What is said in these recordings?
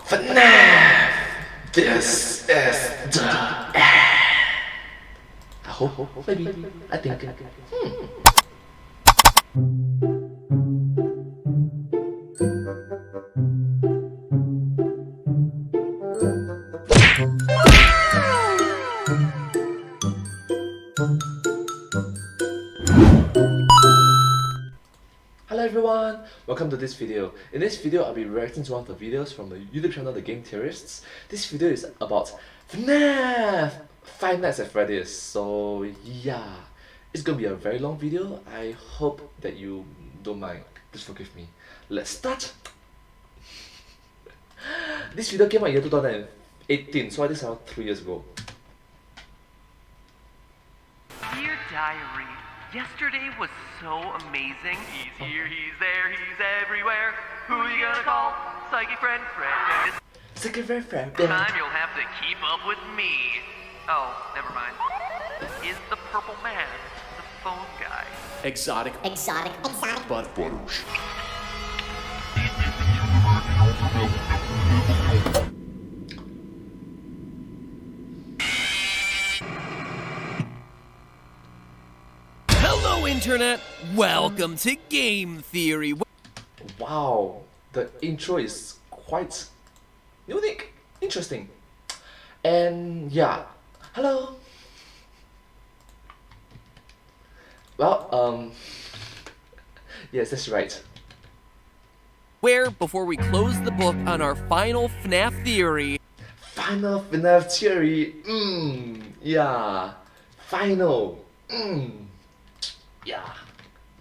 FNAF! This is the end. I hope, maybe, I think. Hello everyone, welcome to this video. In this video, I'll be reacting to one of the videos from the YouTube channel The Game Theorists. This video is about FNAF! Five Nights at Freddy's. So yeah, it's gonna be a very long video. I hope that you don't mind. Please forgive me. Let's start! This video came out in year 2018, so I think around 3 years ago. Dear Diary, yesterday was so amazing. He's here, he's there, he's everywhere. Who are you gonna call? Psychic friend Fred. Second friend Fred. Time you'll have to keep up with me. Oh, never mind. Is the purple man the phone guy? Exotic. But Hello Internet, welcome to Game Theory. Wow, the intro is quite unique, interesting. And yeah, hello. Well, yes, that's right. Where, before we close the book on our final FNAF theory, Final FNAF theory, yeah, final, yeah.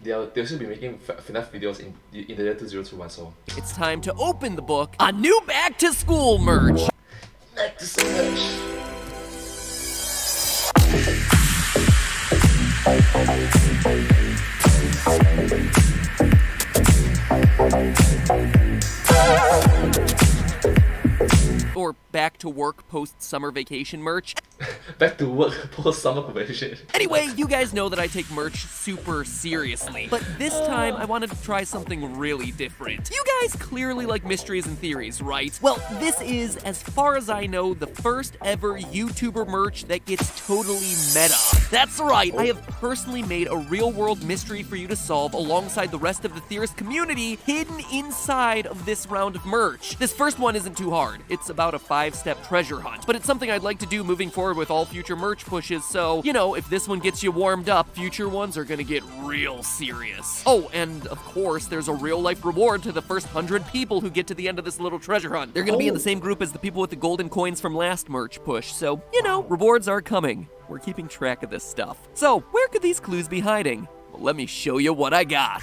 They'll still be making FNAF videos in the year 2021, so. it's time to open the book on new Back to School merch. Thank you so much. Or back to work post-summer vacation merch. Back to work post summer probation. Anyway, you guys know that I take merch super seriously, but this time I wanted to try something really different. You guys clearly like mysteries and theories, right? Well, this is, as far as I know, the first ever YouTuber merch that gets totally meta. That's right, I have personally made a real-world mystery for you to solve alongside the rest of the theorist community hidden inside of this round of merch. This first one isn't too hard. It's about a 5-step treasure hunt, but it's something I'd like to do moving forward with all future merch pushes, so, you know, if this one gets you warmed up, future ones are gonna get real serious. Oh, and of course, there's a real-life reward to the first 100 people who get to the end of this little treasure hunt. They're gonna be in the same group as the people with the golden coins from last merch push, so, you know, rewards are coming. We're keeping track of this stuff. So, where could these clues be hiding? Well, let me show you what I got.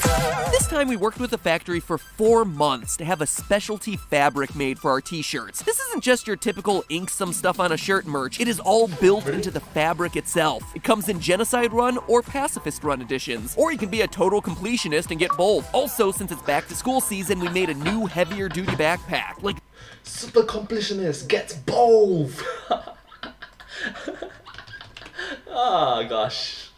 This time we worked with the factory for 4 months to have a specialty fabric made for our t-shirts. This isn't just your typical ink some stuff on a shirt merch. It is all built into the fabric itself. It comes in Genocide Run or Pacifist Run editions. Or you can be a total completionist and get both. Also, since it's back to school season, we made a new heavier duty backpack. Like, Super completionist gets both. Oh gosh.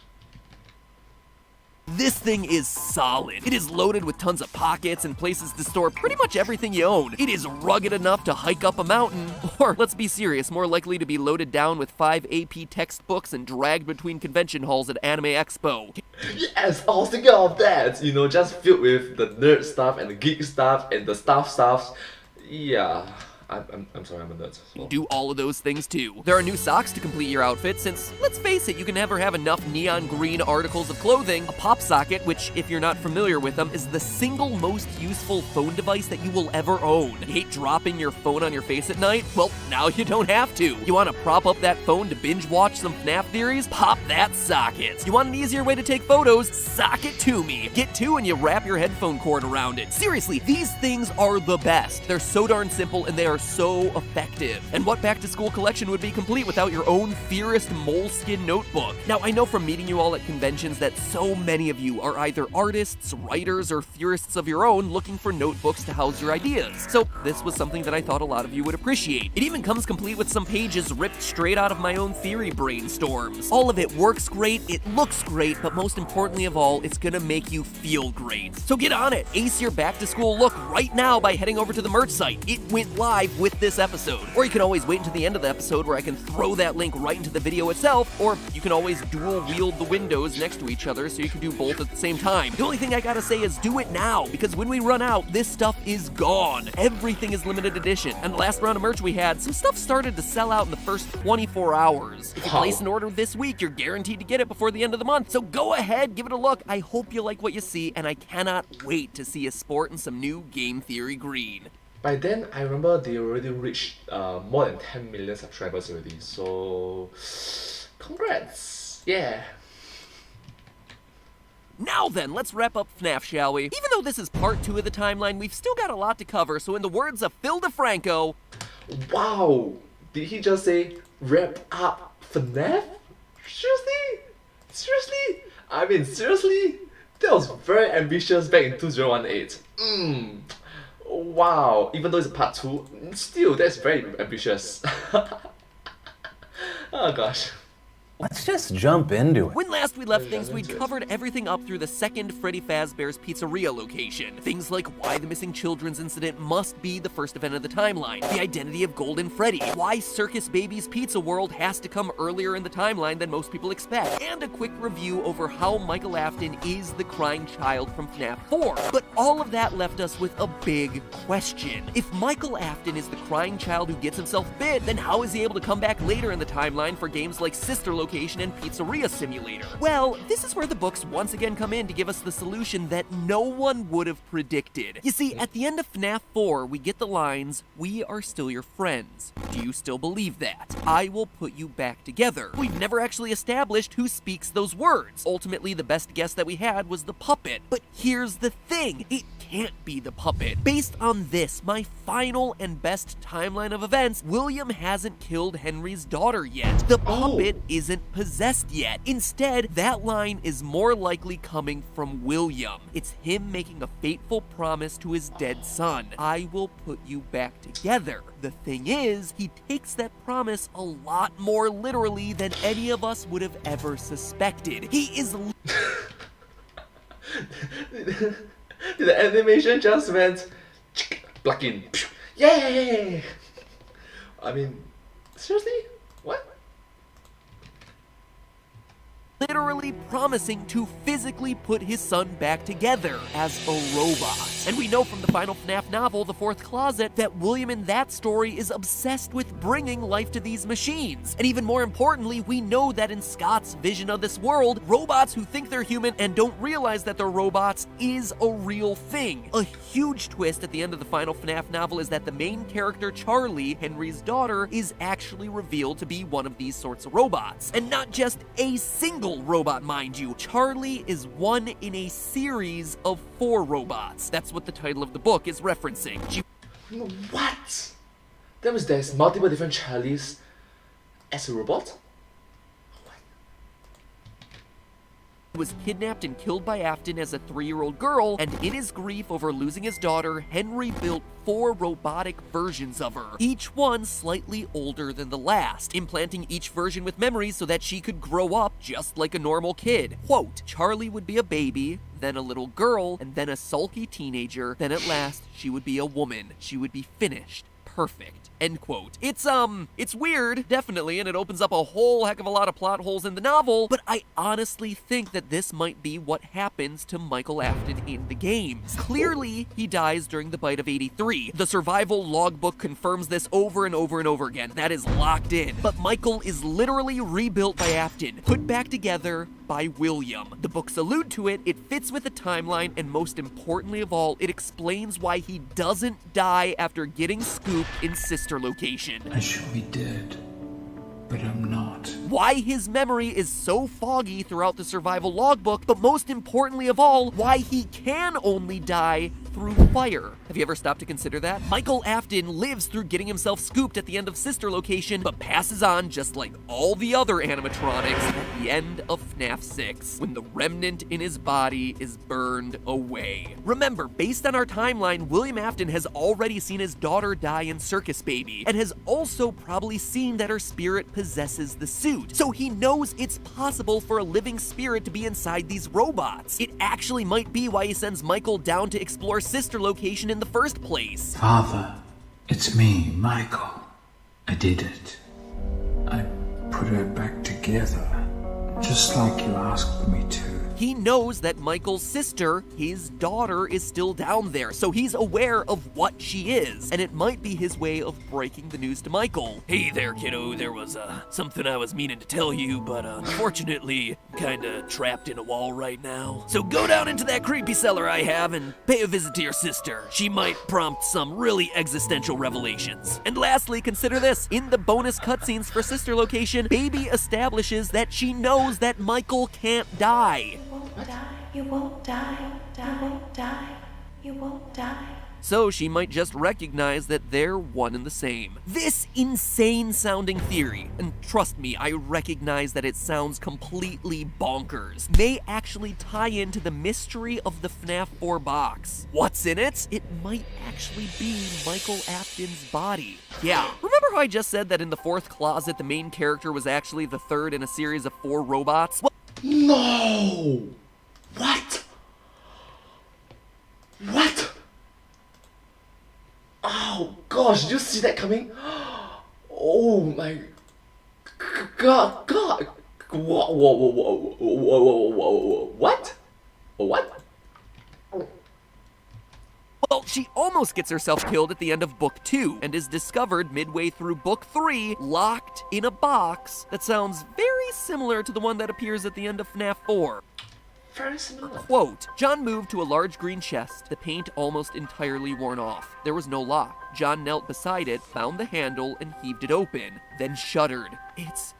this thing is solid. It is loaded with tons of pockets and places to store pretty much everything you own. It is rugged enough to hike up a mountain, or let's be serious, more likely to be loaded down with 5 AP textbooks and dragged between convention halls at Anime Expo. Yes, I was thinking of that, you know, just filled with the nerd stuff and the geek stuff and the stuff. Yeah, I'm sorry, I'm a nerd. So. Do all of those things too. There are new socks to complete your outfit since, let's face it, you can never have enough neon green articles of clothing. A pop socket, which, if you're not familiar with them, is the single most useful phone device that you will ever own. You hate dropping your phone on your face at night? Well, now you don't have to. You want to prop up that phone to binge watch some FNAF theories? Pop that socket. You want an easier way to take photos? Sock it to me. Get 2 and you wrap your headphone cord around it. Seriously, these things are the best. They're so darn simple and they are so effective. And what back-to-school collection would be complete without your own Theorist moleskin notebook? Now, I know from meeting you all at conventions that so many of you are either artists, writers, or theorists of your own looking for notebooks to house your ideas. So this was something that I thought a lot of you would appreciate. It even comes complete with some pages ripped straight out of my own theory brainstorms. All of it works great, it looks great, but most importantly of all, it's gonna make you feel great. So get on it. Ace your back-to-school look right now by heading over to the merch site. It went live live with this episode. Or you can always wait until the end of the episode where I can throw that link right into the video itself, or you can always dual wield the windows next to each other so you can do both at the same time. The only thing I gotta say is do it now, because when we run out, this stuff is gone. Everything is limited edition, and the last round of merch we had, some stuff started to sell out in the first 24 hours. If you place an order this week, you're guaranteed to get it before the end of the month, so go ahead, give it a look. I hope you like what you see, and I cannot wait to see you sport in some new Game Theory green. By then, I remember they already reached more than 10 million subscribers already, so congrats! Yeah. Now then, let's wrap up FNAF, shall we? Even though this is part 2 of the timeline, we've still got a lot to cover, so in the words of Phil DeFranco... Wow! Did he just say, wrap up FNAF? Seriously? Seriously? I mean, seriously? That was very ambitious back in 2018. Wow, even though it's part 2, still, that's very ambitious. Oh gosh. Let's just jump into it. When last we left things, we'd covered everything up through the second Freddy Fazbear's Pizzeria location. Things like why the missing children's incident must be the first event of the timeline, the identity of Golden Freddy, why Circus Baby's Pizza World has to come earlier in the timeline than most people expect, and a quick review over how Michael Afton is the crying child from FNAF 4. But all of that left us with a big question. If Michael Afton is the crying child who gets himself bit, then how is he able to come back later in the timeline for games like Sister Location and Pizzeria Simulator? Well, this is where the books once again come in to give us the solution that no one would have predicted. You see, at the end of FNAF 4, we get the lines, "We are still your friends. Do you still believe that? I will put you back together." We've never actually established who speaks those words. Ultimately, the best guess that we had was the puppet. But here's the thing, it can't be the puppet. Based on this, my final and best timeline of events, William hasn't killed Henry's daughter yet. The puppet isn't possessed yet. Instead, that line is more likely coming from William. It's him making a fateful promise to his dead son. I will put you back together. The thing is, he takes that promise a lot more literally than any of us would have ever suspected. He is The animation just went plug in. Yay! I mean, seriously? What? literally promising to physically put his son back together as a robot. And we know from the final FNAF novel, The Fourth Closet, that William in that story is obsessed with bringing life to these machines. And even more importantly, we know that in Scott's vision of this world, robots who think they're human and don't realize that they're robots is a real thing. A huge twist at the end of the final FNAF novel is that the main character, Charlie, Henry's daughter, is actually revealed to be one of these sorts of robots. And not just a single robot, mind you. Charlie is one in a series of 4 robots. That's what the title of the book is referencing. What? That means there's multiple different Charlies as a robot? Was kidnapped and killed by Afton as a 3-year-old girl, and in his grief over losing his daughter, Henry built 4 robotic versions of her, each one slightly older than the last, implanting each version with memories so that she could grow up just like a normal kid. Quote, Charlie would be a baby, then a little girl, and then a sulky teenager, then at last she would be a woman. She would be finished. Perfect. End quote. It's weird, definitely, and it opens up a whole heck of a lot of plot holes in the novel, but I honestly think that this might be what happens to Michael Afton in the games. Clearly, he dies during the bite of 83. The survival logbook confirms this over and over and over again. That is locked in. But Michael is literally rebuilt by Afton, put back together by William. The books allude to it, it fits with the timeline, and most importantly of all, it explains why he doesn't die after getting scooped in Sister Location. I should be dead, but I'm not. Why his memory is so foggy throughout the survival logbook, but most importantly of all, why he can only die through fire. Have you ever stopped to consider that? Michael Afton lives through getting himself scooped at the end of Sister Location, but passes on just like all the other animatronics at the end of FNAF 6, when the remnant in his body is burned away. Remember, based on our timeline, William Afton has already seen his daughter die in Circus Baby, and has also probably seen that her spirit possesses the suit. So he knows it's possible for a living spirit to be inside these robots. It actually might be why he sends Michael down to explore Sister Location in the first place. Father, It's me, Michael. I did it. I put her back together, just like you asked me to. He knows that Michael's sister, his daughter, is still down there, so he's aware of what she is, and it might be his way of breaking the news to Michael. Hey there, kiddo, there was something I was meaning to tell you, but unfortunately, I'm kinda trapped in a wall right now. So go down into that creepy cellar I have and pay a visit to your sister. She might prompt some really existential revelations. And lastly, consider this. In the bonus cutscenes for Sister Location, Baby establishes that she knows that Michael can't die. You won't die, you won't die, you won't die. So she might just recognize that they're one and the same. This insane sounding theory, and trust me, I recognize that it sounds completely bonkers, may actually tie into the mystery of the FNAF 4 box. What's in it? It might actually be Michael Afton's body. Yeah, remember how I just said that in the 4th closet the main character was actually the 3rd in a series of 4 robots? Well, No! What? What? Oh gosh, did you see that coming? Oh my God! What? What? well, she almost gets herself killed at the end of Book 2 and is discovered midway through Book 3, locked in a box that sounds very similar to the one that appears at the end of FNAF 4. Very similar. Quote, John moved to a large green chest, the paint almost entirely worn off. There was no lock. John knelt beside it, found the handle, and heaved it open, then shuddered. It's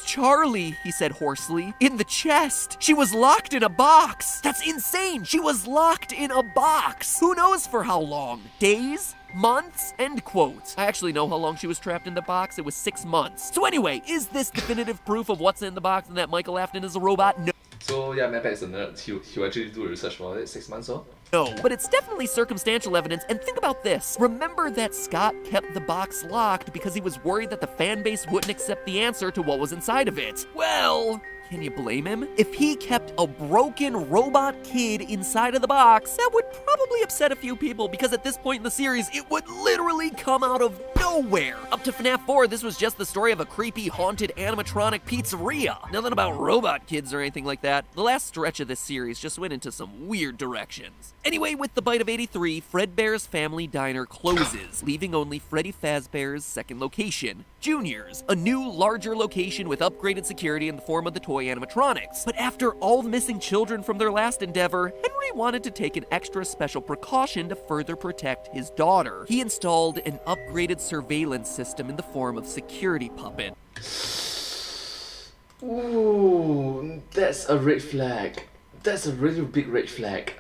Charlie, he said hoarsely. In the chest. She was locked in a box. That's insane. She was locked in a box. Who knows for how long? Days? Months? End quote. I actually know how long she was trapped in the box. It was 6 months. So anyway, is this definitive proof of what's in the box and that Michael Afton is a robot? No. So yeah, my bad is a nerd. He will actually do research for it. 6 months or? No, but it's definitely circumstantial evidence, and think about this. Remember that Scott kept the box locked because he was worried that the fan base wouldn't accept the answer to what was inside of it. Well, can you blame him? If he kept a broken robot kid inside of the box, that would probably upset a few people because at this point in the series, it would literally come out of nowhere. Up to FNAF 4, this was just the story of a creepy, haunted animatronic pizzeria. Nothing about robot kids or anything like that. The last stretch of this series just went into some weird directions. Anyway, with the bite of 83, Fredbear's Family Diner closes, leaving only Freddy Fazbear's second location, Junior's, a new, larger location with upgraded security in the form of the toy animatronics. But after all the missing children from their last endeavor, Henry wanted to take an extra special precaution to further protect his daughter. He installed an upgraded surveillance system in the form of security puppet. Ooh, that's a red flag. That's a really big red flag.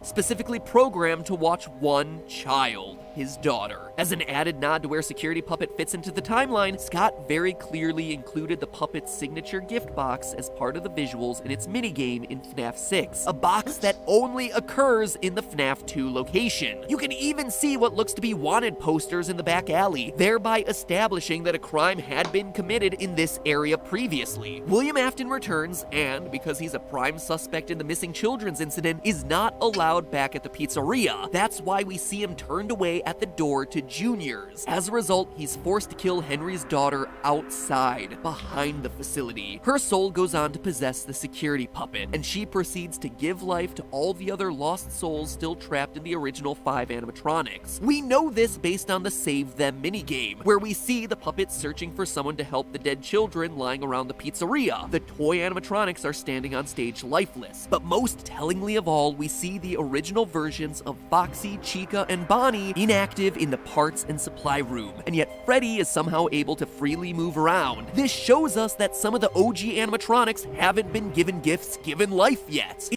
Specifically programmed to watch one child, his daughter. As an added nod to where Security Puppet fits into the timeline, Scott very clearly included the puppet's signature gift box as part of the visuals in its minigame in FNAF 6, a box that only occurs in the FNAF 2 location. You can even see what looks to be wanted posters in the back alley, thereby establishing that a crime had been committed in this area previously. William Afton returns and, because he's a prime suspect in the missing children's incident, is not allowed back at the pizzeria. That's why we see him turned away at the door to Junior's. As a result, he's forced to kill Henry's daughter outside, behind the facility. Her soul goes on to possess the security puppet, and she proceeds to give life to all the other lost souls still trapped in the original 5 animatronics. We know this based on the Save Them minigame, where we see the puppet searching for someone to help the dead children lying around the pizzeria. The toy animatronics are standing on stage lifeless, but most tellingly of all, we see the original versions of Foxy, Chica, and Bonnie inactive in the parts and supply room, and yet Freddy is somehow able to freely move around. This shows us that some of the OG animatronics haven't been given gifts, given life yet.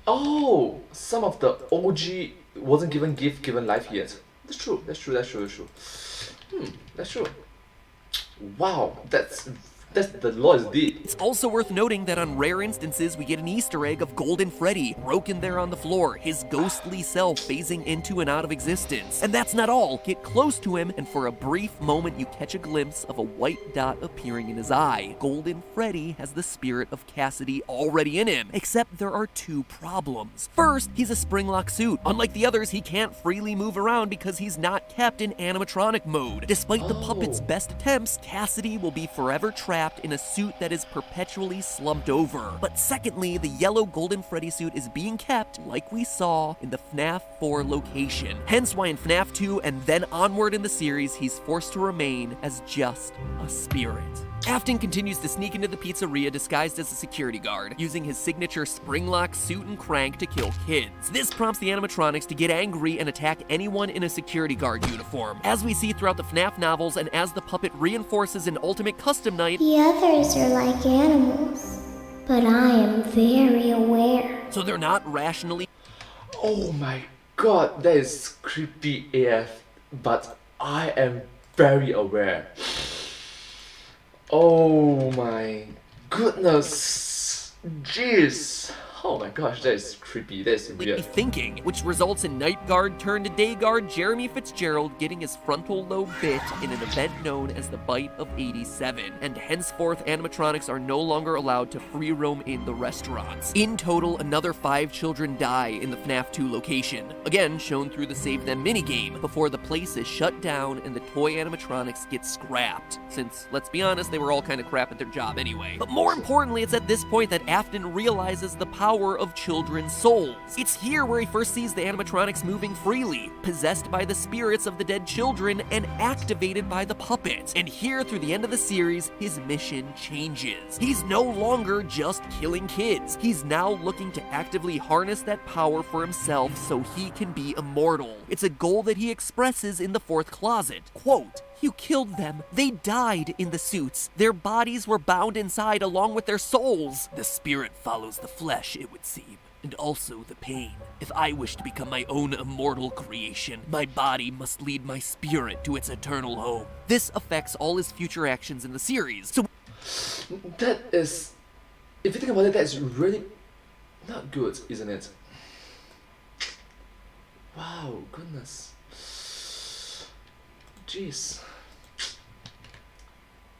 Oh, some of the OG wasn't given gift, given life yet. That's true. That's true. That's true. That's true. Wow, that's The law is deep. It's also worth noting that on rare instances, we get an Easter egg of Golden Freddy, broken there on the floor, his ghostly self phasing into and out of existence. And that's not all. Get close to him, and for a brief moment, you catch a glimpse of a white dot appearing in his eye. Golden Freddy has the spirit of Cassidy already in him, except there are two problems. First, he's a spring-lock suit. Unlike the others, he can't freely move around because he's not kept in animatronic mode. Despite the puppet's best attempts, Cassidy will be forever trapped in a suit that is perpetually slumped over. But secondly, the yellow Golden Freddy suit is being kept, like we saw, in the FNAF 4 location. Hence why in FNAF 2 and then onward in the series, he's forced to remain as just a spirit. Afton continues to sneak into the pizzeria disguised as a security guard, using his signature spring-lock suit and crank to kill kids. This prompts the animatronics to get angry and attack anyone in a security guard uniform. As we see throughout the FNAF novels and as the puppet reinforces an ultimate custom night, the others are like animals, but I am very aware. So they're not rationally. Oh my god, that is creepy AF, but I am very aware. Oh my goodness. Jeez. Oh my gosh, that is creepy. That is weird. Thinking, which results in night guard turned day guard Jeremy Fitzgerald getting his frontal lobe bit in an event known as the Bite of 87, and henceforth animatronics are no longer allowed to free roam in the restaurants. In total, another 5 children die in the FNAF 2 location, again shown through the Save Them minigame, before the place is shut down and the toy animatronics get scrapped, since, let's be honest, they were all kind of crap at their job anyway. But more importantly, it's at this point that Afton realizes the power of children's souls. It's here where he first sees the animatronics moving freely, possessed by the spirits of the dead children and activated by the puppet. And here, through the end of the series, his mission changes. He's no longer just killing kids. He's now looking to actively harness that power for himself so he can be immortal. It's a goal that he expresses in the 4th closet. Quote, "You killed them. They died in the suits. Their bodies were bound inside along with their souls. The spirit follows the flesh, it would seem, and also the pain. If I wish to become my own immortal creation, my body must lead my spirit to its eternal home." This affects all his future actions in the series. So That is, if you think about it, that is really not good, isn't it? Wow, goodness. Jeez.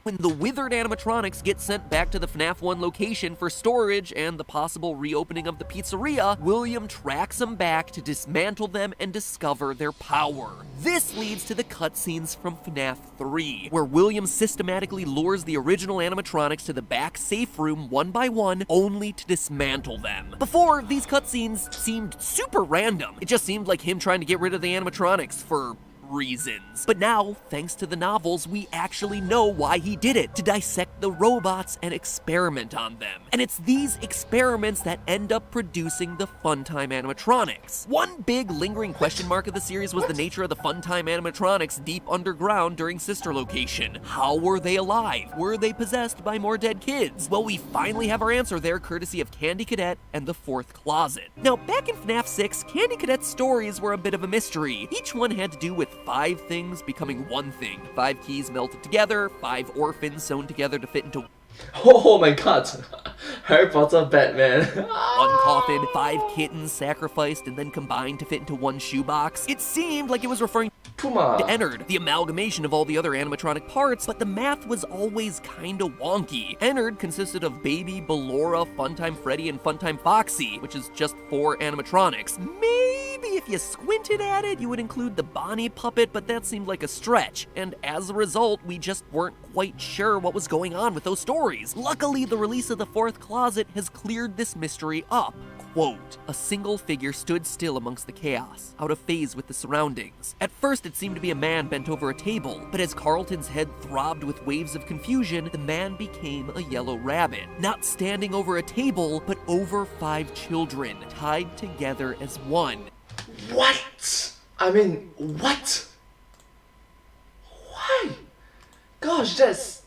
when the withered animatronics get sent back to the FNAF 1 location for storage and the possible reopening of the pizzeria, William tracks them back to dismantle them and discover their power. This leads to the cutscenes from FNAF 3, where William systematically lures the original animatronics to the back safe room one by one, only to dismantle them. Before, these cutscenes seemed super random. It just seemed like him trying to get rid of the animatronics for reasons. But now, thanks to the novels, we actually know why he did it, to dissect the robots and experiment on them. And it's these experiments that end up producing the funtime animatronics. One big lingering question mark of the series was the nature of the funtime animatronics deep underground during Sister Location. How were they alive? Were they possessed by more dead kids? Well, we finally have our answer there, courtesy of Candy Cadet and the Fourth Closet. Now, back in FNAF 6, Candy Cadet's stories were a bit of a mystery. Each one had to do with 5 things becoming one thing. 5 keys melted together, 5 orphans sewn together to fit into Oh my god! Harry Potter, Batman. one coffin, 5 kittens sacrificed and then combined to fit into one shoebox. It seemed like it was referring Puma. to Ennard, the amalgamation of all the other animatronic parts, but the math was always kinda wonky. Ennard consisted of Baby, Ballora, Funtime Freddy, and Funtime Foxy, which is just 4 animatronics. Maybe if you squinted at it, you would include the Bonnie puppet, but that seemed like a stretch. And as a result, we just weren't quite sure what was going on with those stories. Luckily, the release of the Fourth Closet has cleared this mystery up. Quote, a single figure stood still amongst the chaos, out of phase with the surroundings. At first, it seemed to be a man bent over a table, but as Carlton's head throbbed with waves of confusion, the man became a yellow rabbit, not standing over a table, but over 5 children, tied together as one. What? I mean, what? Why? Gosh, that's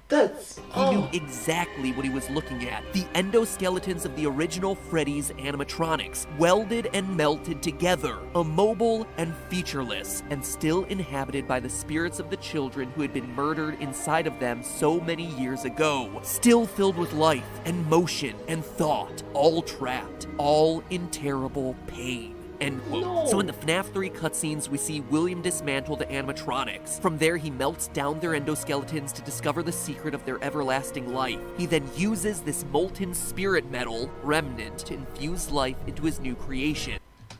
That's... He knew exactly what he was looking at. The endoskeletons of the original Freddys animatronics, welded and melted together, immobile and featureless, and still inhabited by the spirits of the children who had been murdered inside of them so many years ago. Still filled with life and motion and thought, all trapped, all in terrible pain. End quote. No. So in the FNAF 3 cutscenes, we see William dismantle the animatronics. From there, he melts down their endoskeletons to discover the secret of their everlasting life. He then uses this molten spirit metal, remnant, to infuse life into his new creation.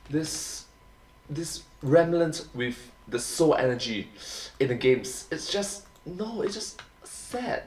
This remnant with the soul energy in the games, it's just sad.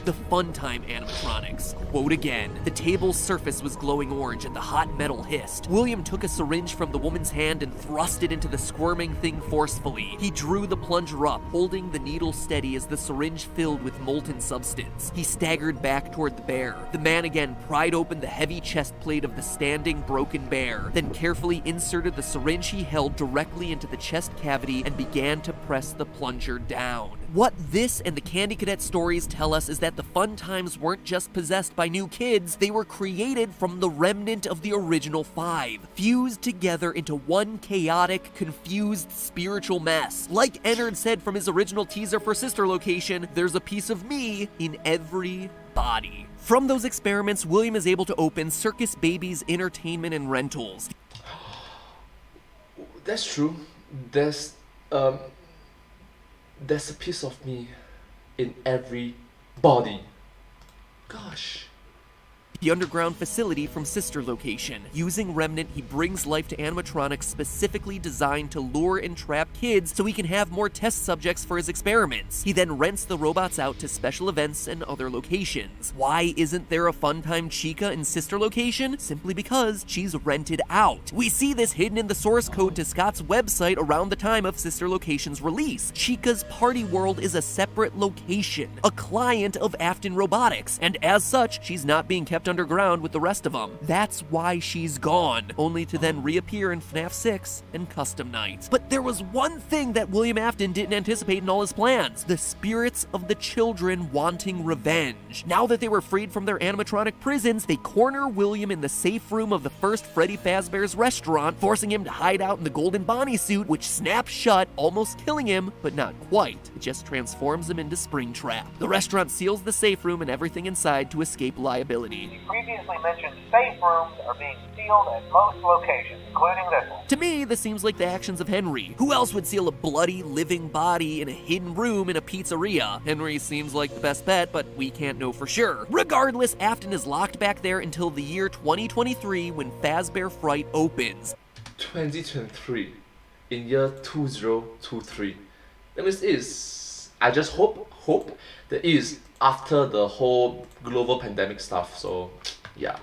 The funtime animatronics. Quote again. The table's surface was glowing orange and the hot metal hissed. William took a syringe from the woman's hand and thrust it into the squirming thing forcefully. He drew the plunger up, holding the needle steady as the syringe filled with molten substance. He staggered back toward the bear. The man again pried open the heavy chest plate of the standing, broken bear, then carefully inserted the syringe he held directly into the chest cavity and began to press the plunger down. What this and the Candy Cadet stories tell us is that the Funtimes weren't just possessed by new kids, they were created from the remnant of the original 5, fused together into one chaotic, confused spiritual mess. Like Ennard said from his original teaser for Sister Location, there's a piece of me in every body. From those experiments, William is able to open Circus Baby's Entertainment and Rentals. That's true. There's a piece of me in every body. Gosh. The underground facility from Sister Location. Using Remnant, he brings life to animatronics specifically designed to lure and trap kids so he can have more test subjects for his experiments. He then rents the robots out to special events and other locations. Why isn't there a Funtime Chica in Sister Location? Simply because she's rented out. We see this hidden in the source code to Scott's website around the time of Sister Location's release. Chica's party world is a separate location, a client of Afton Robotics, and as such, she's not being kept underground with the rest of them. That's why she's gone, only to then reappear in FNAF 6 and Custom Night. But there was one thing that William Afton didn't anticipate in all his plans: the spirits of the children wanting revenge. Now that they were freed from their animatronic prisons, they corner William in the safe room of the first Freddy Fazbear's restaurant, forcing him to hide out in the Golden Bonnie suit, which snaps shut, almost killing him, but not quite. It just transforms him into Springtrap. The restaurant seals the safe room and everything inside to escape liability. The previously mentioned safe rooms are being sealed at most locations, including this one. To me, this seems like the actions of Henry. Who else would seal a bloody, living body in a hidden room in a pizzeria? Henry seems like the best bet, but we can't know for sure. Regardless, Afton is locked back there until the year 2023 when Fazbear Fright opens. 2023, in year 2023. That means I just hope that is after the whole global pandemic stuff. So yeah,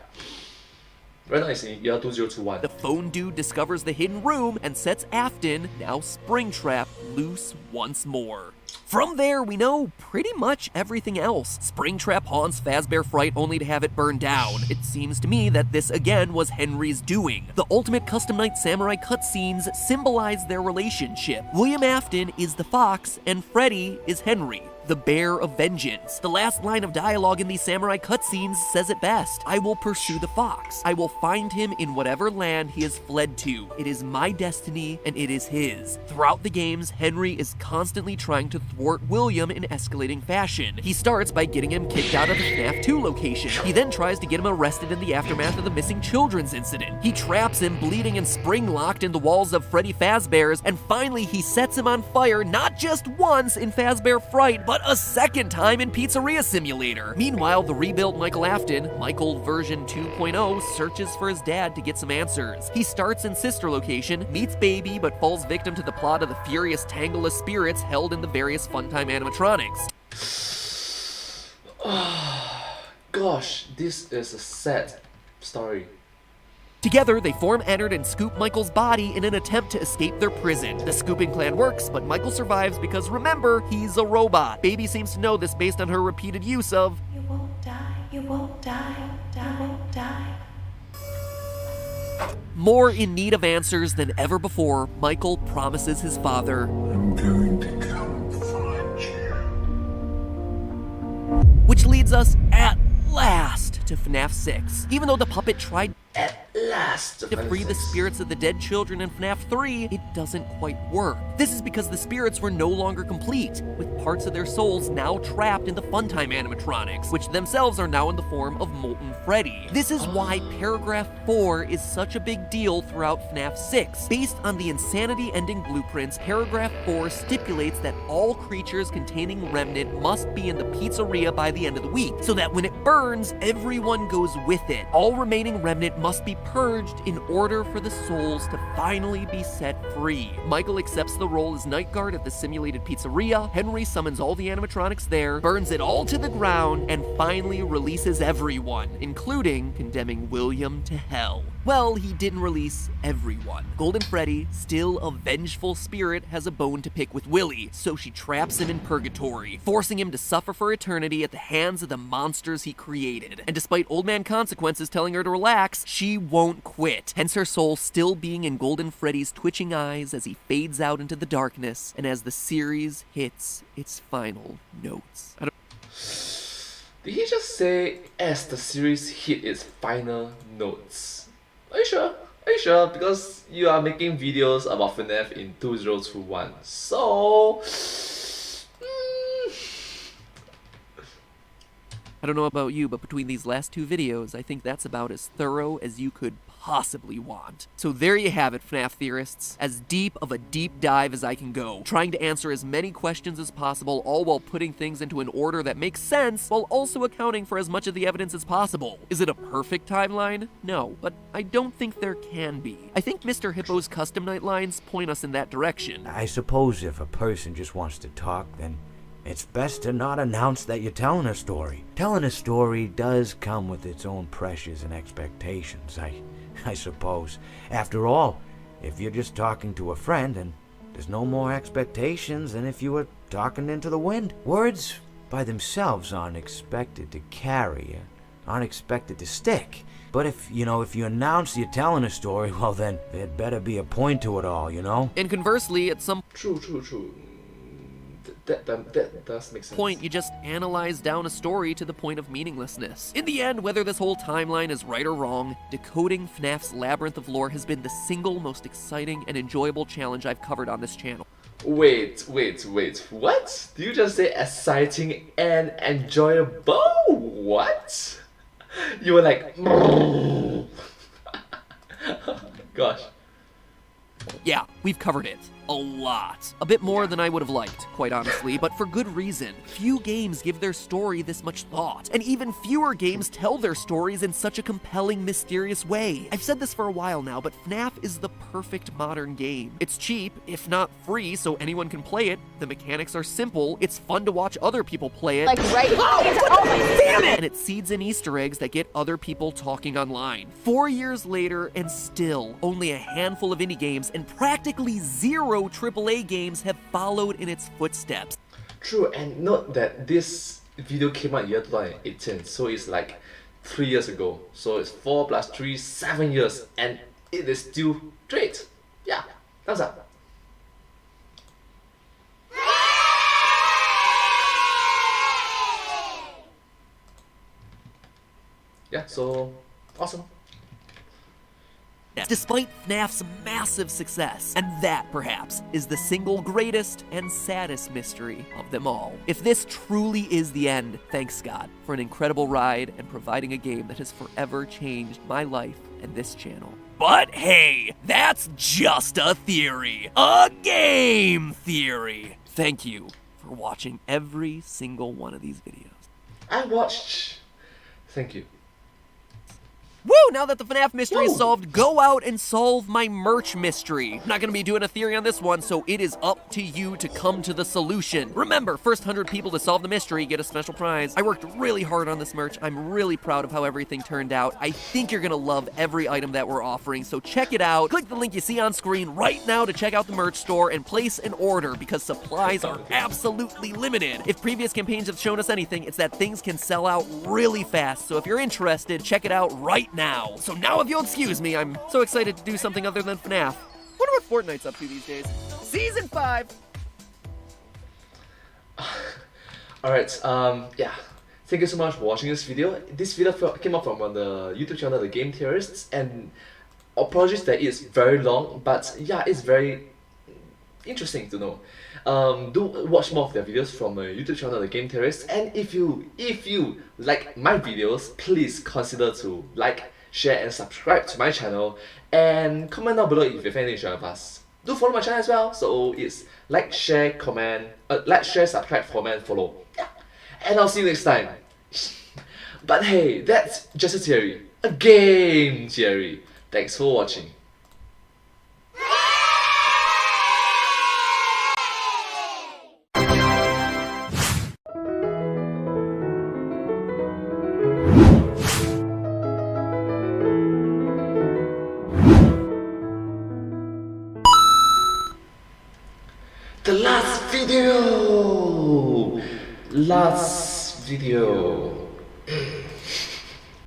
right now it's in year 2021. The phone dude discovers the hidden room and sets Afton, now Springtrap, loose once more. From there, we know pretty much everything else. Springtrap haunts Fazbear Fright only to have it burned down. It seems to me that this again was Henry's doing. The ultimate Custom Night Samurai cutscenes symbolize their relationship. William Afton is the fox and Freddy is Henry, the bear of vengeance. The last line of dialogue in these samurai cutscenes says it best: I will pursue the fox. I will find him in whatever land he has fled to. It is my destiny and it is his. Throughout the games, Henry is constantly trying to thwart William in escalating fashion. He starts by getting him kicked out of the FNAF 2 location. He then tries to get him arrested in the aftermath of the missing children's incident. He traps him bleeding and spring-locked in the walls of Freddy Fazbear's, and finally he sets him on fire not just once in Fazbear Fright, but a second time in Pizzeria Simulator. Meanwhile, the rebuilt Michael Afton, Michael version 2.0, searches for his dad to get some answers. He starts in Sister Location, meets Baby, but falls victim to the plot of the furious tangle of spirits held in the various Funtime animatronics. Gosh, this is a sad story. Together, they form Ennard and scoop Michael's body in an attempt to escape their prison. The scooping plan works, but Michael survives because, remember, he's a robot. Baby seems to know this based on her repeated use of You won't die, you won't die, you won't die. More in need of answers than ever before, Michael promises his father, I'm going to come find you. Which leads us at last to FNAF 6. Even though the puppet tried At last, to free the spirits of the dead children in FNAF 3, it doesn't quite work. This is because the spirits were no longer complete, with parts of their souls now trapped in the funtime animatronics, which themselves are now in the form of molten Freddy. This is why paragraph 4 is such a big deal throughout FNAF 6. Based on the insanity-ending blueprints, paragraph 4 stipulates that all creatures containing remnant must be in the pizzeria by the end of the week, so that when it burns, everyone goes with it. All remaining remnant must be purged in order for the souls to finally be set free. Michael accepts the role as night guard at the simulated pizzeria. Henry summons all the animatronics there, burns it all to the ground, and finally releases everyone, including condemning William to hell. Well, he didn't release everyone. Golden Freddy, still a vengeful spirit, has a bone to pick with Willy, so she traps him in purgatory, forcing him to suffer for eternity at the hands of the monsters he created. And despite Old Man Consequences telling her to relax, she won't quit, hence her soul still being in Golden Freddy's twitching eyes as he fades out into the darkness and as the series hits its final notes. Did he just say as the series hit its final notes? Are you sure? Are you sure? Because you are making videos about FNAF in 2021. So... I don't know about you, but between these last two videos, I think that's about as thorough as you could possibly want. So there you have it, FNAF theorists. As deep of a deep dive as I can go, trying to answer as many questions as possible, all while putting things into an order that makes sense, while also accounting for as much of the evidence as possible. Is it a perfect timeline? No, but I don't think there can be. I think Mr. Hippo's custom night lines point us in that direction. I suppose if a person just wants to talk, then it's best to not announce that you're telling a story. Telling a story does come with its own pressures and expectations, I suppose. After all, if you're just talking to a friend, and there's no more expectations than if you were talking into the wind. Words by themselves aren't expected to carry, aren't expected to stick. But if you announce you're telling a story, well then, there'd better be a point to it all, you know? And conversely, at some True. That does make sense. point, you just analyze down a story to the point of meaninglessness. In the end, whether this whole timeline is right or wrong, decoding FNAF's labyrinth of lore has been the single most exciting and enjoyable challenge I've covered on this channel. Wait, what? Do you just say exciting and enjoyable? What? You were like... Gosh. Yeah, we've covered it. A lot. A bit more than I would have liked, quite honestly, but for good reason. Few games give their story this much thought, and even fewer games tell their stories in such a compelling, mysterious way. I've said this for a while now, but FNAF is the perfect modern game. It's cheap, if not free, so anyone can play it. The mechanics are simple, it's fun to watch other people play it. Like right oh my damn it! And it seeds in Easter eggs that get other people talking online. 4 years later, and still, only a handful of indie games and practically zero AAA games have followed in its footsteps. True, and note that this video came out in year 2018, so it's like 3 years ago. So it's 4 plus 3, 7 years, and it is still great. Yeah, thumbs up. Yeah, so awesome. Despite FNAF's massive success, and that, perhaps, is the single greatest and saddest mystery of them all. If this truly is the end, thanks God for an incredible ride and providing a game that has forever changed my life and this channel. But hey, that's just a theory. A game theory. Thank you for watching every single one of these videos. I watched. Thank you. Woo! Now that the FNAF mystery is solved, go out and solve my merch mystery. I'm not gonna be doing a theory on this one, so it is up to you to come to the solution. Remember, first 100 people to solve the mystery get a special prize. I worked really hard on this merch. I'm really proud of how everything turned out. I think you're gonna love every item that we're offering, so check it out. Click the link you see on screen right now to check out the merch store and place an order because supplies are absolutely limited. If previous campaigns have shown us anything, it's that things can sell out really fast, so if you're interested, check it out right now. So now if you'll excuse me, I'm so excited to do something other than FNAF. Wonder what Fortnite's up to these days. Season 5! Alright, yeah. Thank you so much for watching this video. This video came up from the YouTube channel The Game Theorists, and apologies that it's very long, but yeah, it's very interesting to know. Do watch more of their videos from YouTube channel The Game Theorists, and if you like my videos, please consider to like, share and subscribe to my channel, and comment down below if you have any issue with us. Do follow my channel as well, so it's like, share, comment, like, share, subscribe, comment, follow. Yeah. And I'll see you next time. But hey, that's just a theory, a game theory. Thanks for watching. The last video.